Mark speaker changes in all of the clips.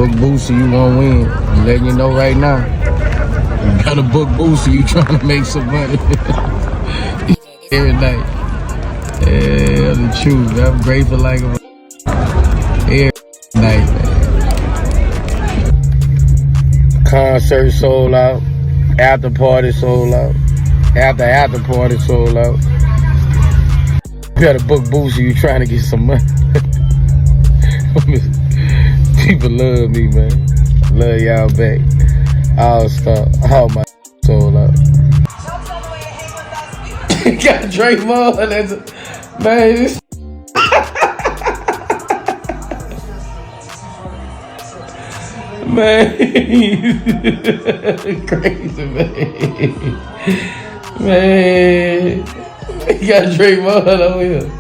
Speaker 1: book Boosie, you won't win. I'm letting you know right now. You gotta book Boosie, you trying to make some money. Every night. Yeah, the truth. I'm grateful like a every night, man. Concert sold out. After party sold out. After party sold out. You gotta book Boosie, you trying to get some money. People love me, man. Love y'all back. All star. All my sold out. Got Draymond. That's man. This man, crazy man. Man, he got Draymond over here.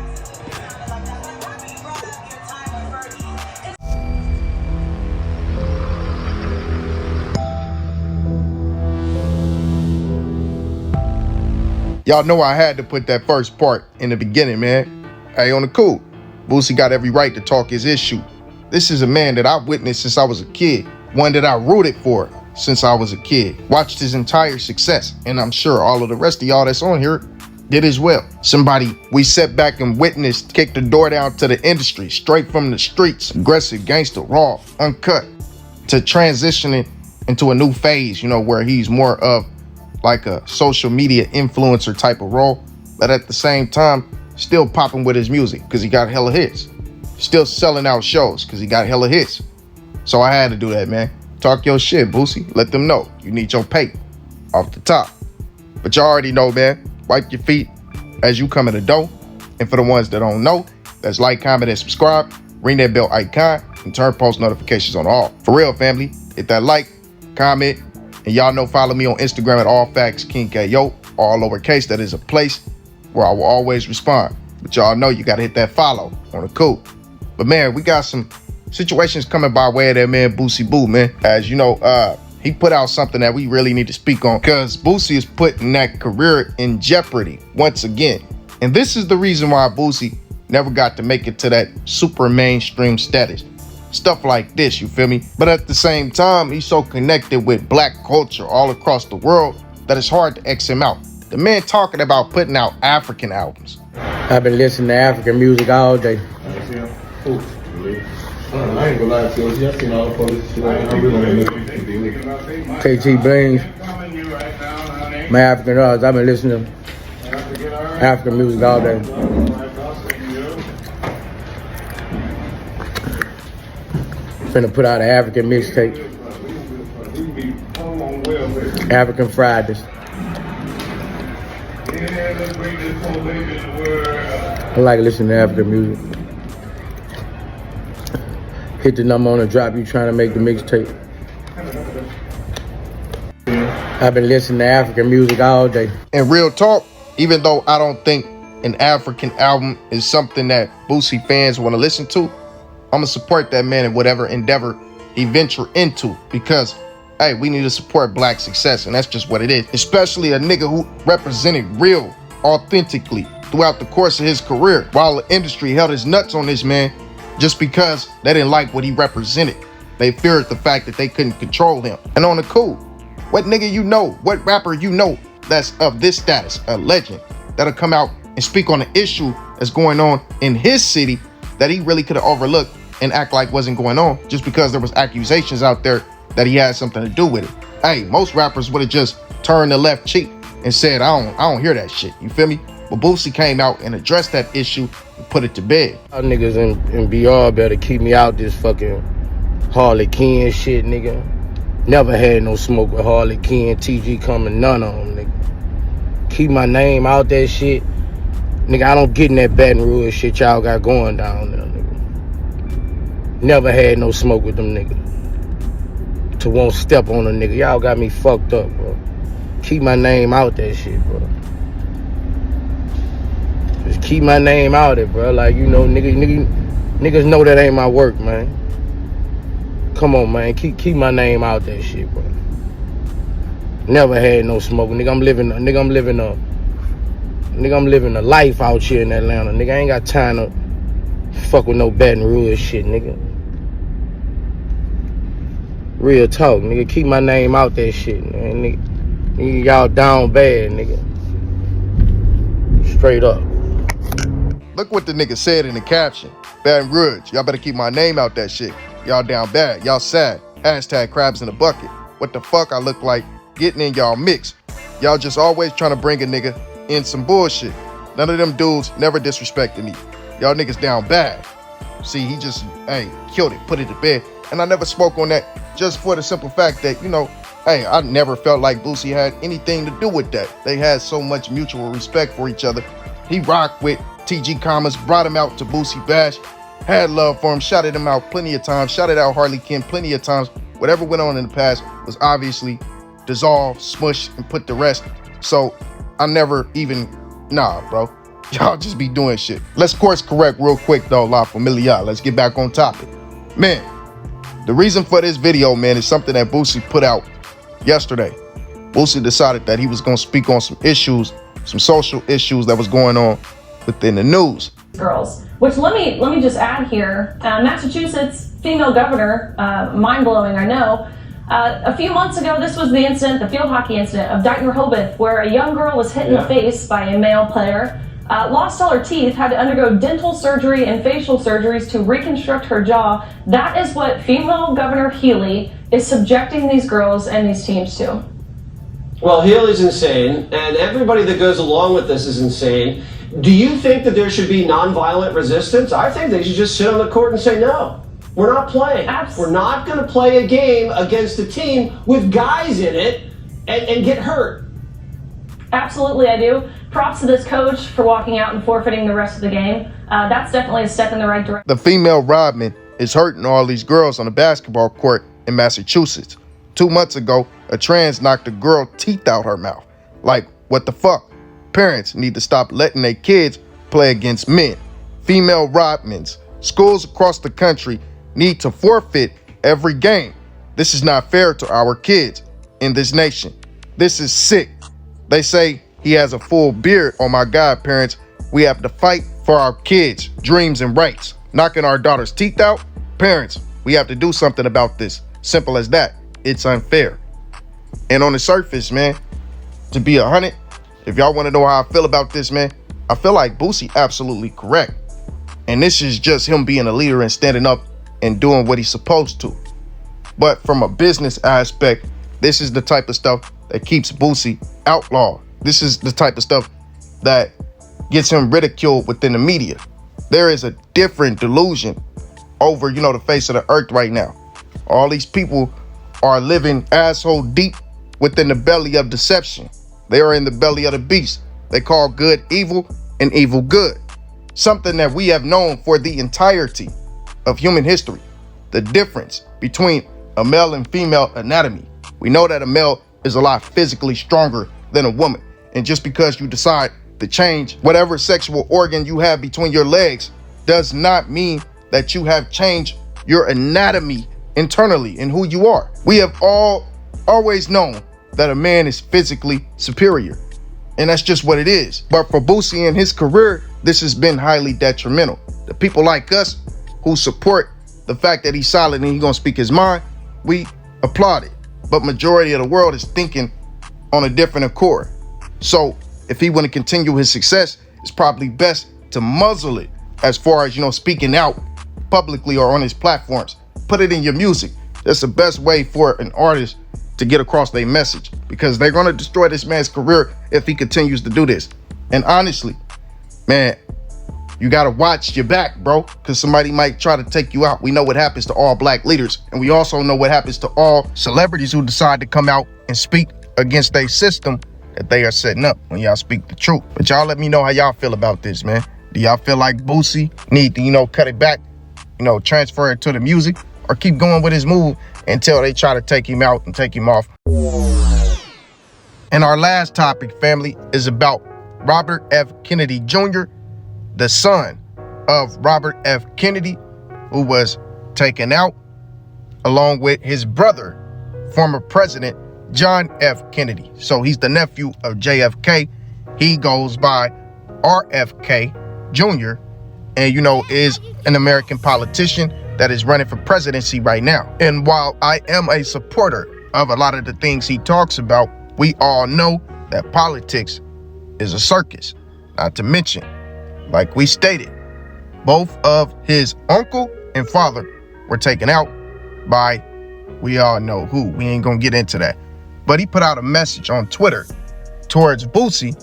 Speaker 2: Y'all know I had to put that first part in the beginning, man. Hey, on the cool, Boosie got every right to talk his issue. This is a man that I've witnessed since I was a kid, one that I rooted for since I was a kid, watched his entire success, and I'm sure all of the rest of y'all that's on here did as well. Somebody we sat back and witnessed kick the door down to the industry, straight from the streets, aggressive, gangster, raw, uncut, to transitioning into a new phase, you know, where he's more of like a social media influencer type of role, but at the same time, still popping with his music because he got hella hits. Still selling out shows because he got hella hits. So I had to do that, man. Talk your shit, Boosie. Let them know you need your pay off the top. But y'all already know, man. Wipe your feet as you come in the door. And for the ones that don't know, that's like, comment, and subscribe. Ring that bell icon and turn post notifications on all. For real, family. Hit that like, comment, and y'all know, follow me on Instagram at AllFactz KingKo, all lowercase. That is a place where I will always respond. But y'all know you gotta hit that follow on the cool. But man, we got some situations coming by way of that man Boosie Boo, man. As you know, he put out something that we really need to speak on, because Boosie is putting that career in jeopardy once again. And this is the reason why Boosie never got to make it to that super mainstream status. Stuff like this, you feel me? But at the same time, he's so connected with black culture all across the world that it's hard to X him out. The man talking about putting out African albums.
Speaker 1: I've been listening to African music all day.
Speaker 3: I ain't gonna lie to you. I've seen all the police shit. I really
Speaker 1: KT Blaines, my African artists. I've been listening to African music all day. Finna put out an African mixtape. African Fridays. I like listening to African music. Hit the number on the drop, you trying to make the mixtape. I've been listening to African music all day.
Speaker 2: And real talk, even though I don't think an African album is something that Boosie fans want to listen to, I'm going to support that man in whatever endeavor he venture into, because, hey, we need to support black success, and that's just what it is. Especially a nigga who represented real, authentically throughout the course of his career, while the industry held his nuts on this man just because they didn't like what he represented. They feared the fact that they couldn't control him. And on the cool, what nigga you know, what rapper you know that's of this status, a legend, that'll come out and speak on an issue that's going on in his city that he really could have overlooked and act like wasn't going on just because there was accusations out there that he had something to do with it. Hey, most rappers would have just turned the left cheek and said, I don't hear that shit, you feel me? But Boosie came out and addressed that issue and put it to bed.
Speaker 1: Y'all niggas in BR better keep me out this fucking Harley Quinn shit, nigga. Never had no smoke with Harley Quinn, TG coming, none of them, nigga. Keep my name out that shit. Nigga, I don't get in that Baton Rouge shit y'all got going down there, nigga. Never had no smoke with them niggas. To won't step on a nigga. Y'all got me fucked up, bro. Keep my name out that shit, bro. Just keep my name out it, bro. Like, you know, niggas know that ain't my work, man. Come on, man. Keep my name out that shit, bro. Never had no smoke. Nigga, I'm living a life out here in Atlanta. Nigga, I ain't got time to fuck with no Baton Rouge shit, nigga. Real talk, nigga. Keep my name out that shit, man. Nigga, y'all down bad, nigga. Straight up.
Speaker 2: Look what the nigga said in the caption. Baton Rouge, y'all better keep my name out that shit. Y'all down bad, y'all sad. Hashtag crabs in the bucket. What the fuck I look like getting in y'all mix. Y'all just always trying to bring a nigga in some bullshit. None of them dudes never disrespected me. Y'all niggas down bad. See, he just, killed it, put it to bed. And I never spoke on that just for the simple fact that, I never felt like Boosie had anything to do with that. They had so much mutual respect for each other. He rocked with TG Commas, brought him out to Boosie Bash, had love for him, shouted him out plenty of times, shouted out Harley Quinn plenty of times. Whatever went on in the past was obviously dissolved, smushed, and put to rest. So I never even, bro. Y'all just be doing shit. Let's course correct real quick though, La Familia. Let's get back on topic. Man, the reason for this video, man, is something that Boosie put out yesterday. Boosie decided that he was gonna speak on some issues, some social issues that was going on within the news.
Speaker 4: Girls, which let me just add here, Massachusetts female governor, mind-blowing, I know. A few months ago, this was the incident, the field hockey incident of Dighton Rehoboth, where a young girl was hit in the face by a male player, lost all her teeth, had to undergo dental surgery and facial surgeries to reconstruct her jaw. That is what female Governor Healy is subjecting these girls and these teams to.
Speaker 5: Well, Healy's insane, and everybody that goes along with this is insane. Do you think that there should be nonviolent resistance? I think they should just sit on the court and say, no, we're not playing. We're not going to play a game against a team with guys in it and get hurt.
Speaker 4: Absolutely, I do. Props to this coach for walking out and forfeiting the rest of the game. That's definitely a step in the right direction.
Speaker 2: The female Rodman is hurting all these girls on the basketball court in Massachusetts. 2 months ago, a trans knocked a girl teeth out her mouth. Like, what the fuck? Parents need to stop letting their kids play against men. Female Rodmans, schools across the country need to forfeit every game. This is not fair to our kids in this nation. This is sick. They say he has a full beard. Oh my God, parents, we have to fight for our kids' dreams and rights. Knocking our daughters' teeth out? Parents, we have to do something about this. Simple as that. It's unfair. And on the surface, man, to be 100, if y'all want to know how I feel about this, man, I feel like Boosie absolutely correct. And this is just him being a leader and standing up and doing what he's supposed to. But from a business aspect, this is the type of stuff that keeps Boosie outlawed. This is the type of stuff that gets him ridiculed within the media. There is a different delusion over, the face of the earth right now. All these people are living asshole deep within the belly of deception. They are in the belly of the beast. They call good evil and evil good. Something that we have known for the entirety of human history. The difference between a male and female anatomy. We know that a male is a lot physically stronger than a woman. And just because you decide to change whatever sexual organ you have between your legs does not mean that you have changed your anatomy internally in who you are. We have always known that a man is physically superior, and that's just what it is. But for Boosie and his career, this has been highly detrimental. The people like us who support the fact that he's solid and he's gonna speak his mind, we applaud it. But majority of the world is thinking on a different accord. So if he want to continue his success, it's probably best to muzzle it as far as, speaking out publicly or on his platforms. Put it in your music. That's the best way for an artist to get across their message, because they're going to destroy this man's career if he continues to do this. And honestly, man, you got to watch your back, bro, because somebody might try to take you out. We know what happens to all black leaders, and we also know what happens to all celebrities who decide to come out and speak against a system that they are setting up when y'all speak the truth. But y'all let me know how y'all feel about this, man. Do y'all feel like Boosie need to, cut it back, transfer it to the music, or keep going with his move until they try to take him out and take him off? And our last topic, family, is about Robert F. Kennedy Jr., the son of Robert F. Kennedy, who was taken out along with his brother, former President John F. Kennedy. So he's the nephew of JFK. He goes by RFK Jr. and, is an American politician that is running for presidency right now. And while I am a supporter of a lot of the things he talks about, we all know that politics is a circus. Not to mention, like we stated, both of his uncle and father were taken out by, we all know who. We ain't gonna get into that. But he put out a message on Twitter towards Boosie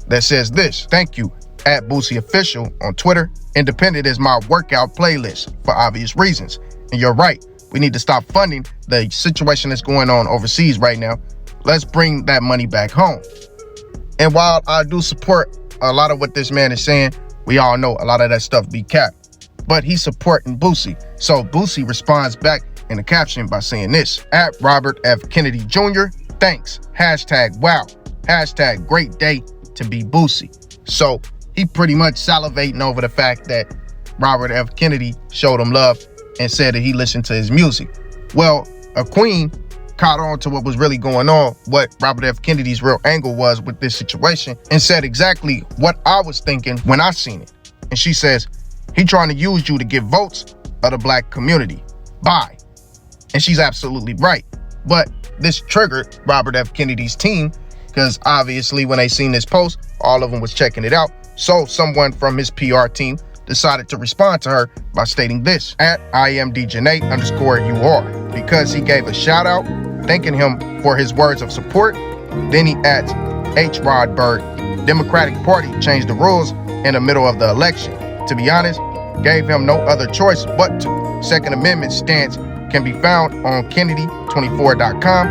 Speaker 2: that says this: "Thank you, @BoosieOfficial on Twitter. Independent is my workout playlist for obvious reasons. And you're right, we need to stop funding the situation that's going on overseas right now. Let's bring that money back home." And while I do support a lot of what this man is saying, we all know a lot of that stuff be capped. But he's supporting Boosie. So Boosie responds back in the caption by saying this: "Robert F. Kennedy Jr., thanks. #wow. #great day to be Boosie." So he pretty much salivating over the fact that Robert F. Kennedy showed him love and said that he listened to his music. Well, a queen caught on to what was really going on, what Robert F. Kennedy's real angle was with this situation, and said exactly what I was thinking when I seen it. And she says, "He trying to use you to get votes of the black community. Bye." And she's absolutely right. But this triggered Robert F. Kennedy's team, because obviously when they seen this post, all of them was checking it out. So someone from his PR team decided to respond to her by stating this: @IMDJanae_UR, because he gave a shout out thanking him for his words of support. Then he adds, "H. Rod Bird, Democratic Party changed the rules in the middle of the election. To be honest, gave him no other choice but to. Second Amendment stance can be found on Kennedy24.com.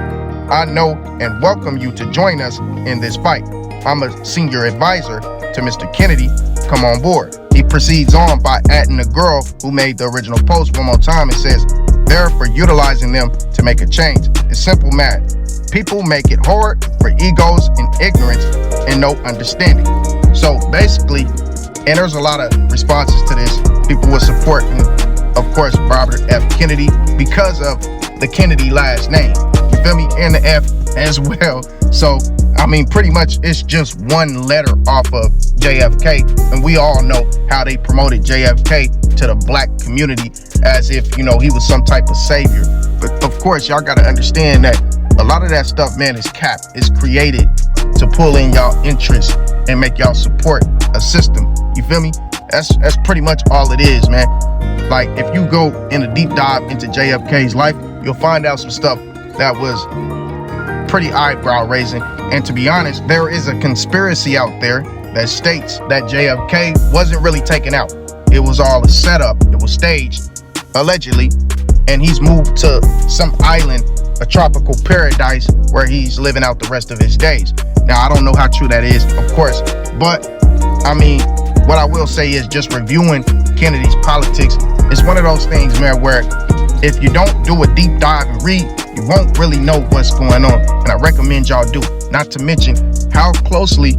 Speaker 2: I know and welcome you to join us in this fight. I'm a senior advisor to Mr. Kennedy. Come on board." He proceeds on by adding the girl who made the original post one more time and says, "They're for utilizing them to make a change. It's simple math. People make it hard for egos and ignorance and no understanding." So basically, and there's a lot of responses to this, people were supporting, of course, Robert F. Kennedy because of the Kennedy last name. You feel me? And the F as well. So, I mean, pretty much it's just one letter off of JFK. And we all know how they promoted JFK to the black community as if, you know, he was some type of savior. But of course, y'all got to understand that a lot of that stuff, man, is capped. It's created to pull in y'all interest and make y'all support a system. You feel me? That's pretty much all it is, man. Like, if you go in a deep dive into JFK's life, you'll find out some stuff that was pretty eyebrow raising. And to be honest, there is a conspiracy out there that states that JFK wasn't really taken out. It was all a setup. It was staged, allegedly, and he's moved to some island, a tropical paradise, where he's living out the rest of his days. Now, I don't know how true that is, of course, but I mean, what I will say is, just reviewing Kennedy's politics, it's one of those things, man, where if you don't do a deep dive and read, you won't really know what's going on. And I recommend y'all do. Not to mention how closely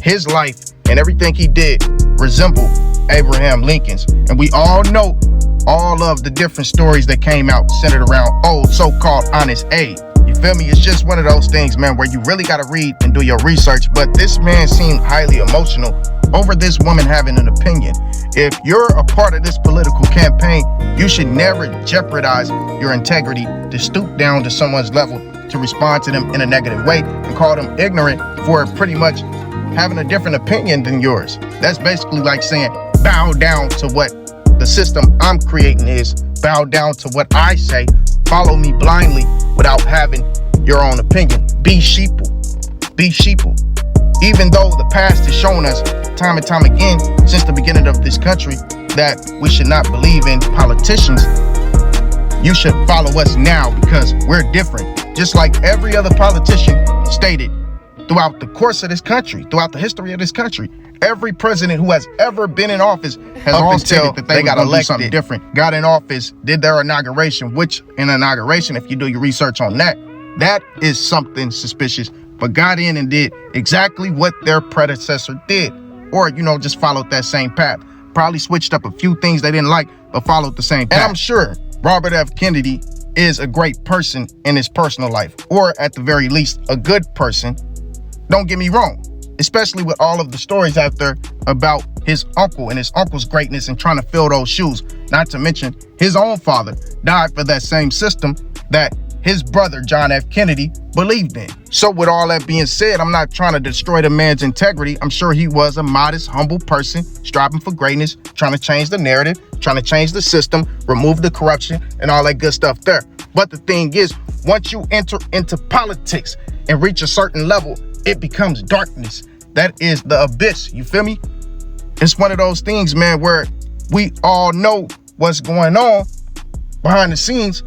Speaker 2: his life and everything he did resemble Abraham Lincoln's. And we all know all of the different stories that came out centered around old so-called Honest Abe. You feel me? It's just one of those things, man, where you really got to read and do your research. But this man seemed highly emotional over this woman having an opinion. If you're a part of this political campaign, you should never jeopardize your integrity to stoop down to someone's level to respond to them in a negative way and call them ignorant for pretty much having a different opinion than yours. That's basically like saying, bow down to what the system I'm creating is, bow down to what I say, follow me blindly without having your own opinion. Be sheeple. Be sheeple. Even though the past has shown us time and time again since the beginning of this country that we should not believe in politicians, you should follow us now because we're different. Just like every other politician stated throughout the course of this country, throughout the history of this country, every president who has ever been in office has all stated that they got elected, something different, got in office, did their inauguration, which an inauguration, if you do your research on that, that is something suspicious, but got in and did exactly what their predecessor did. Or, you know, just followed that same path. Probably switched up a few things they didn't like, but followed the same path. And I'm sure Robert F. Kennedy is a great person in his personal life, or at the very least, a good person. Don't get me wrong, especially with all of the stories out there about his uncle and his uncle's greatness and trying to fill those shoes. Not to mention his own father died for that same system that his brother, John F. Kennedy, believed in. So with all that being said, I'm not trying to destroy the man's integrity. I'm sure he was a modest, humble person, striving for greatness, trying to change the narrative, trying to change the system, remove the corruption and all that good stuff there. But the thing is, once you enter into politics and reach a certain level, it becomes darkness. That is the abyss, you feel me? It's one of those things, man, where we all know what's going on behind the scenes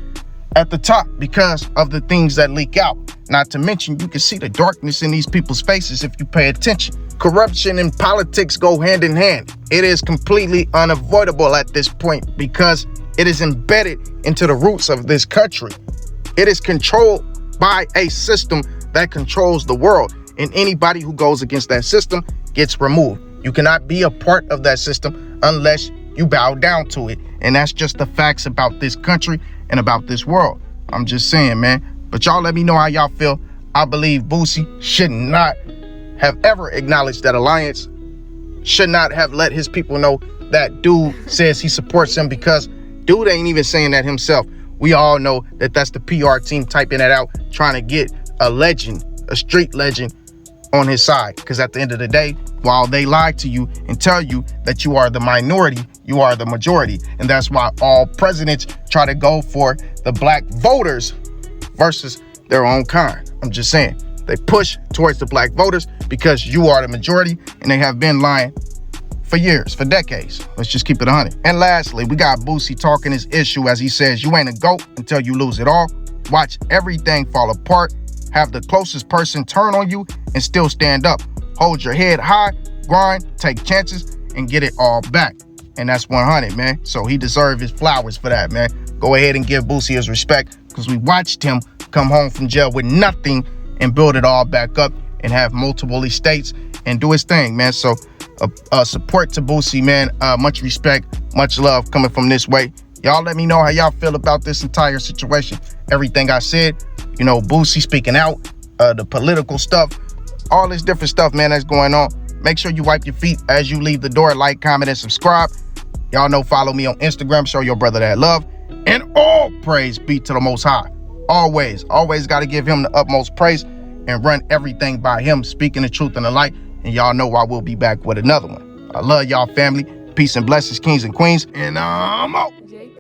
Speaker 2: at the top because of the things that leak out. Not to mention, you can see the darkness in these people's faces if you pay attention. Corruption and politics go hand in hand. It is completely unavoidable at this point because it is embedded into the roots of this country. It is controlled by a system that controls the world, and anybody who goes against that system gets removed. You cannot be a part of that system unless you bow down to it. And that's just the facts about this country and about this world. I'm just saying, man. But y'all let me know how y'all feel. I believe Boosie should not have ever acknowledged that alliance, should not have let his people know that dude says he supports him, because dude ain't even saying that himself. We all know that that's the PR team typing that out, trying to get a legend, a street legend on his side. Because at the end of the day, while they lie to you and tell you that you are the minority, you are the majority. And that's why all presidents try to go for the black voters versus their own kind. I'm just saying, they push towards the black voters because you are the majority, and they have been lying for years, for decades. Let's just keep it 100. And lastly, we got Boosie talking his issue as he says, you ain't a GOAT until you lose it all. Watch everything fall apart. Have the closest person turn on you and still stand up. Hold your head high, grind, take chances, and get it all back. And that's 100, man. So he deserves his flowers for that, man. Go ahead and give Boosie his respect, because we watched him come home from jail with nothing and build it all back up and have multiple estates and do his thing, man. So support to Boosie, man. Much respect, much love coming from this way. Y'all let me know how y'all feel about this entire situation. Everything I said, you know, Boosie speaking out, the political stuff, all this different stuff, man, that's going on. Make sure you wipe your feet as you leave the door. Like, comment, and subscribe. Y'all know, follow me on Instagram. Show your brother that love. And all praise be to the Most High. Always got to give him the utmost praise and run everything by him, speaking the truth and the light. And y'all know I will be back with another one. I love y'all, family. Peace and blessings, kings and queens. And I'm out.